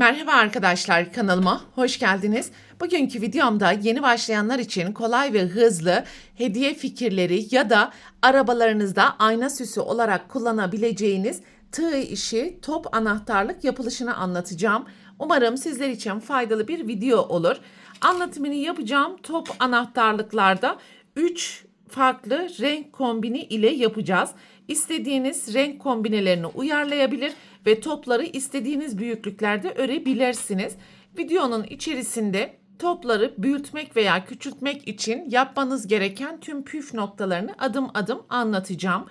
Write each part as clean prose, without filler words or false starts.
Merhaba arkadaşlar, kanalıma hoş geldiniz. Bugünkü videomda yeni başlayanlar için kolay ve hızlı hediye fikirleri ya da arabalarınızda ayna süsü olarak kullanabileceğiniz tığ işi top anahtarlık yapılışını anlatacağım. Umarım sizler için faydalı bir video olur. Anlatımını yapacağım top anahtarlıklarda 3 farklı renk kombini ile yapacağız. İstediğiniz renk kombinelerini uyarlayabilir ve topları istediğiniz büyüklüklerde örebilirsiniz. Videonun içerisinde topları büyütmek veya küçültmek için yapmanız gereken tüm püf noktalarını adım adım anlatacağım.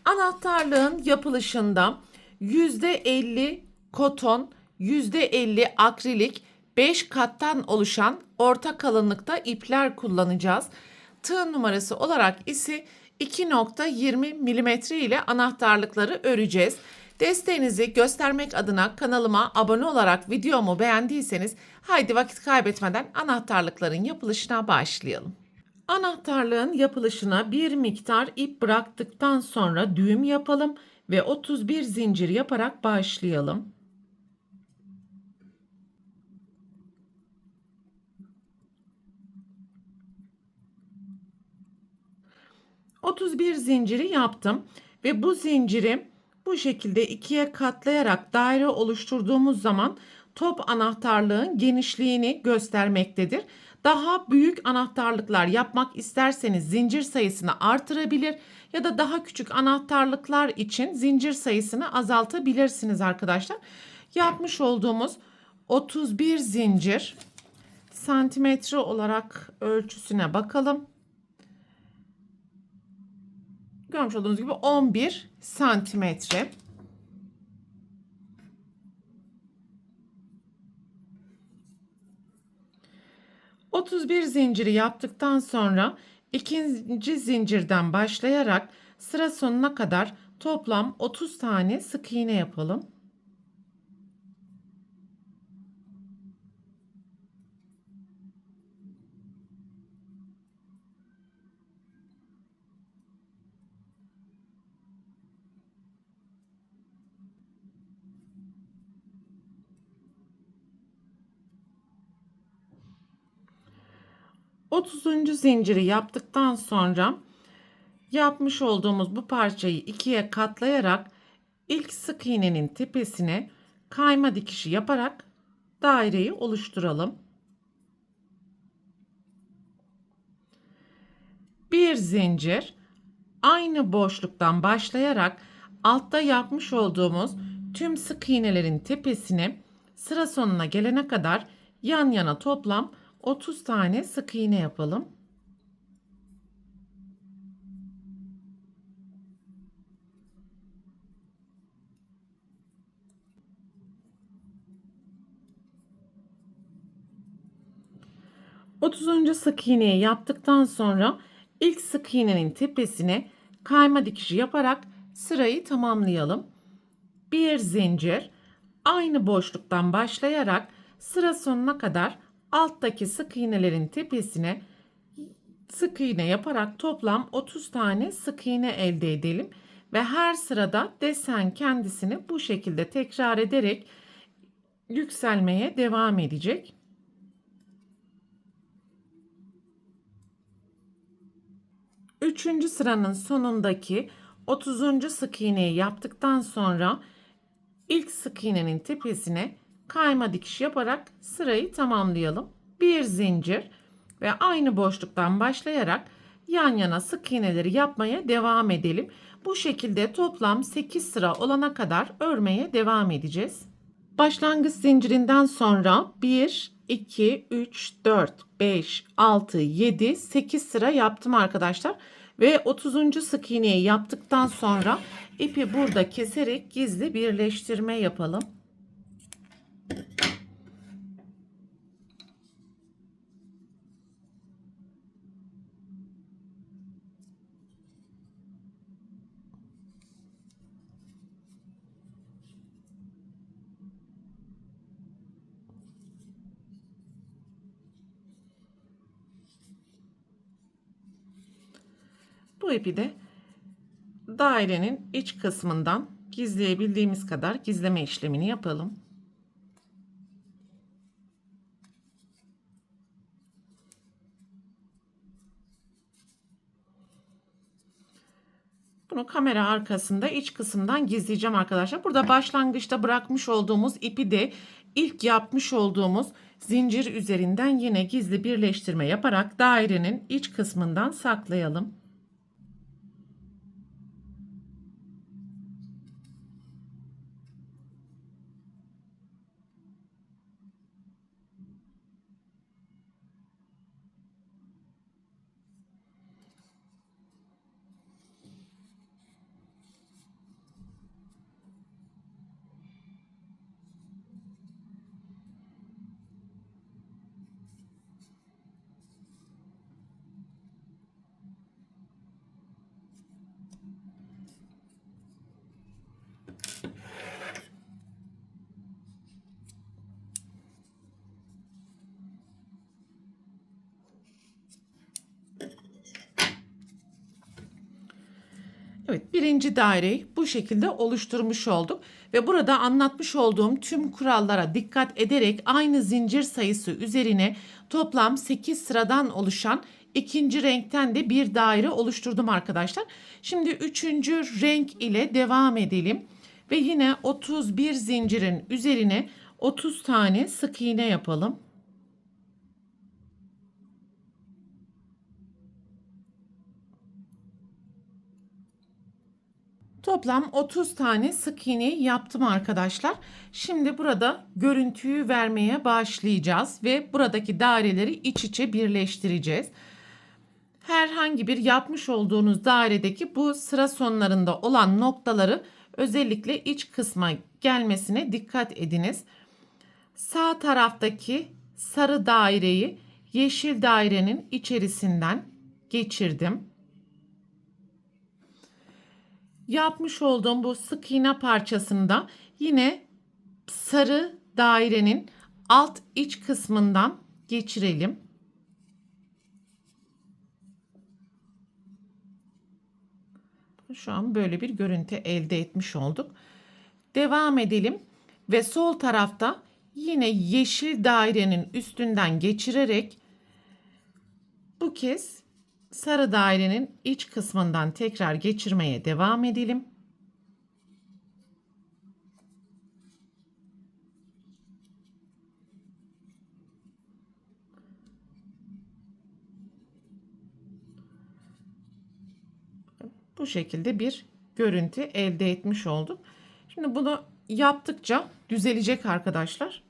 Anahtarlığın yapılışında %50 koton, %50 akrilik, 5 kattan oluşan orta kalınlıkta ipler kullanacağız. Tığ numarası olarak ise 2.20 mm ile anahtarlıkları öreceğiz. Desteğinizi göstermek adına kanalıma abone olarak videomu beğendiyseniz haydi vakit kaybetmeden anahtarlıkların yapılışına başlayalım. Anahtarlığın yapılışına bir miktar ip bıraktıktan sonra düğüm yapalım ve 31 zincir yaparak başlayalım. ...31 zinciri yaptım ve bu zinciri bu şekilde ikiye katlayarak daire oluşturduğumuz zaman top anahtarlığın genişliğini göstermektedir. Daha büyük anahtarlıklar yapmak isterseniz zincir sayısını artırabilir ya da daha küçük anahtarlıklar için zincir sayısını azaltabilirsiniz arkadaşlar. Yapmış olduğumuz 31 zincir santimetre olarak ölçüsüne bakalım. Görmüş olduğunuz gibi 11 santimetre. ...31 zinciri yaptıktan sonra ikinci zincirden başlayarak sıra sonuna kadar toplam 30 tane sık iğne yapalım. ...30. zinciri yaptıktan sonra yapmış olduğumuz bu parçayı ikiye katlayarak ilk sık iğnenin tepesine kayma dikişi yaparak daireyi oluşturalım. Bir zincir, aynı boşluktan başlayarak altta yapmış olduğumuz tüm sık iğnelerin tepesine sıra sonuna gelene kadar yan yana toplam 30 tane sık iğne yapalım. Otuzuncu sık iğneyi yaptıktan sonra ilk sık iğnenin tepesine kayma dikişi yaparak sırayı tamamlayalım. Bir zincir, aynı boşluktan başlayarak sıra sonuna kadar alttaki sık iğnelerin tepesine sık iğne yaparak toplam 30 tane sık iğne elde edelim ve her sırada desen kendisini bu şekilde tekrar ederek yükselmeye devam edecek. Üçüncü sıranın sonundaki 30. sık iğneyi yaptıktan sonra ilk sık iğnenin tepesine kayma dikiş yaparak sırayı tamamlayalım. Bir zincir ve aynı boşluktan başlayarak yan yana sık iğneleri yapmaya devam edelim. Bu şekilde toplam 8 sıra olana kadar örmeye devam edeceğiz. Başlangıç zincirinden sonra 1, 2, 3, 4, 5, 6, 7, 8 sıra yaptım arkadaşlar. Ve 30. sık iğneyi yaptıktan sonra ipi burada keserek gizli birleştirme yapalım. Bu ipi de dairenin iç kısmından gizleyebildiğimiz kadar gizleme işlemini yapalım. Bunu kamera arkasında iç kısımdan gizleyeceğim arkadaşlar. Burada başlangıçta bırakmış olduğumuz ipi de ilk yapmış olduğumuz zincir üzerinden yine gizli birleştirme yaparak dairenin iç kısmından saklayalım. Evet, birinci daireyi bu şekilde oluşturmuş olduk ve burada anlatmış olduğum tüm kurallara dikkat ederek aynı zincir sayısı üzerine toplam 8 sıradan oluşan ikinci renkten de bir daire oluşturdum arkadaşlar. Şimdi üçüncü renk ile devam edelim ve yine 31 zincirin üzerine 30 tane sık iğne yapalım. Toplam 30 tane sık iğne yaptım arkadaşlar. Şimdi burada görüntüyü vermeye başlayacağız ve buradaki daireleri iç içe birleştireceğiz. Herhangi bir yapmış olduğunuz dairedeki bu sıra sonlarında olan noktaları özellikle iç kısma gelmesine dikkat ediniz. Sağ taraftaki sarı daireyi yeşil dairenin içerisinden geçirdim. Yapmış olduğum bu sık iğne parçasını da yine sarı dairenin alt iç kısmından geçirelim. Şu an böyle bir görüntü elde etmiş olduk. Devam edelim ve sol tarafta yine yeşil dairenin üstünden geçirerek bu kez sarı dairenin iç kısmından tekrar geçirmeye devam edelim. Bu şekilde bir görüntü elde etmiş olduk. Şimdi bunu yaptıkça düzelecek arkadaşlar.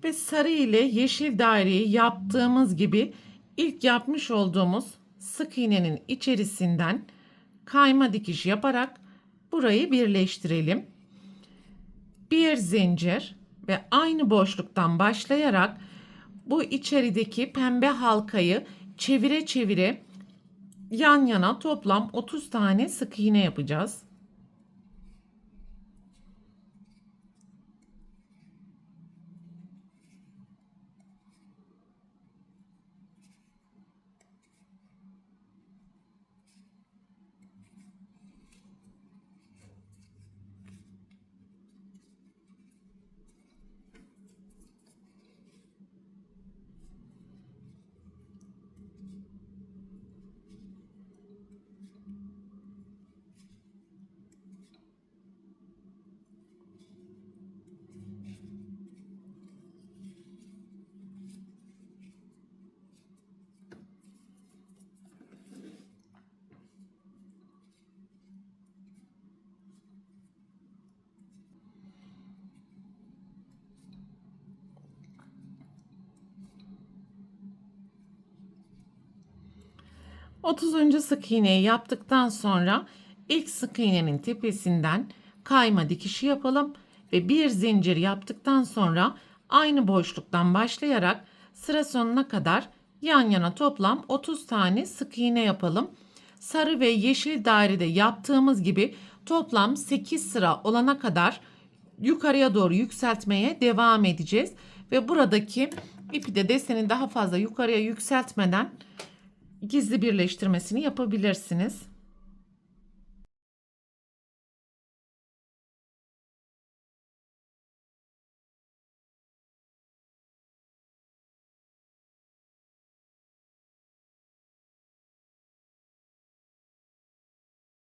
Ve sarı ile yeşil daireyi yaptığımız gibi ilk yapmış olduğumuz sık iğnenin içerisinden kayma dikiş yaparak burayı birleştirelim. Bir zincir ve aynı boşluktan başlayarak bu içerideki pembe halkayı çevire çevire yan yana toplam 30 tane sık iğne yapacağız. Otuzuncu sık iğneyi yaptıktan sonra ilk sık iğnenin tepesinden kayma dikişi yapalım ve bir zincir yaptıktan sonra aynı boşluktan başlayarak sıra sonuna kadar yan yana toplam 30 tane sık iğne yapalım. Sarı ve yeşil dairede yaptığımız gibi toplam 8 sıra olana kadar yukarıya doğru yükseltmeye devam edeceğiz ve buradaki ipi de deseni daha fazla yukarıya yükseltmeden gizli birleştirmesini yapabilirsiniz.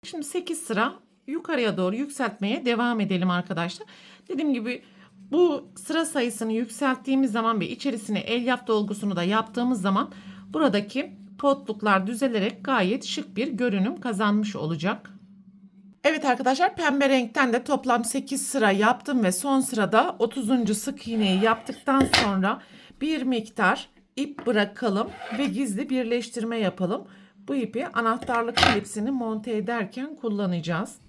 Şimdi 8 sıra yukarıya doğru yükseltmeye devam edelim arkadaşlar. Dediğim gibi bu sıra sayısını yükselttiğimiz zaman ve içerisine elyaf dolgusunu da yaptığımız zaman buradaki potluklar düzelerek gayet şık bir görünüm kazanmış olacak. Evet arkadaşlar, pembe renkten de toplam 8 sıra yaptım ve son sırada 30. sık iğneyi yaptıktan sonra bir miktar ip bırakalım ve gizli birleştirme yapalım. Bu ipi anahtarlık klipsini monte ederken kullanacağız.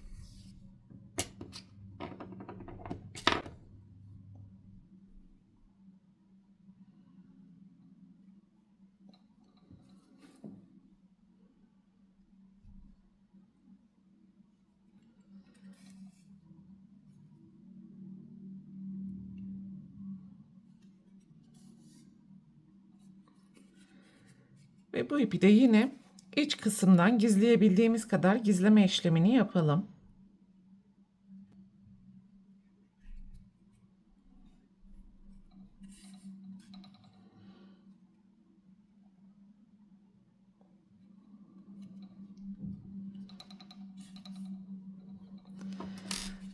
Ve bu ipi de yine iç kısımdan gizleyebildiğimiz kadar gizleme işlemini yapalım.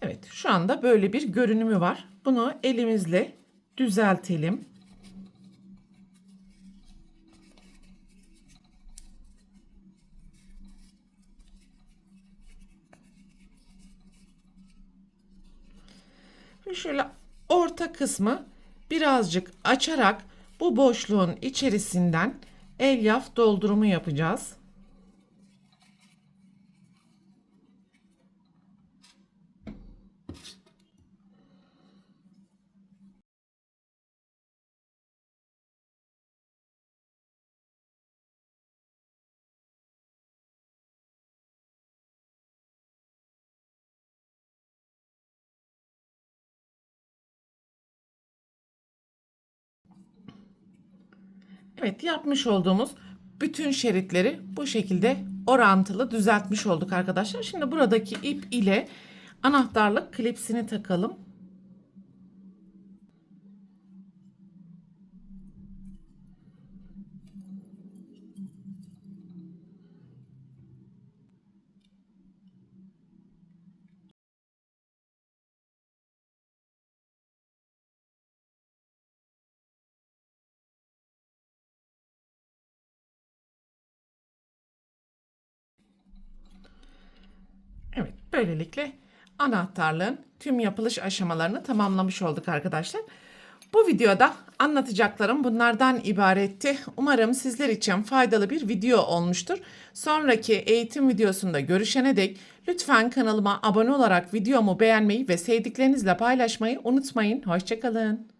Evet, şu anda böyle bir görünümü var. Bunu elimizle düzeltelim. Ve şöyle orta kısmı birazcık açarak bu boşluğun içerisinden elyaf doldurumu yapacağız. Evet, yapmış olduğumuz bütün şeritleri bu şekilde orantılı düzeltmiş olduk arkadaşlar. Şimdi buradaki ip ile anahtarlık klipsini takalım. Evet, böylelikle anahtarlığın tüm yapılış aşamalarını tamamlamış olduk arkadaşlar. Bu videoda anlatacaklarım bunlardan ibaretti. Umarım sizler için faydalı bir video olmuştur. Sonraki eğitim videosunda görüşene dek lütfen kanalıma abone olarak videomu beğenmeyi ve sevdiklerinizle paylaşmayı unutmayın. Hoşça kalın.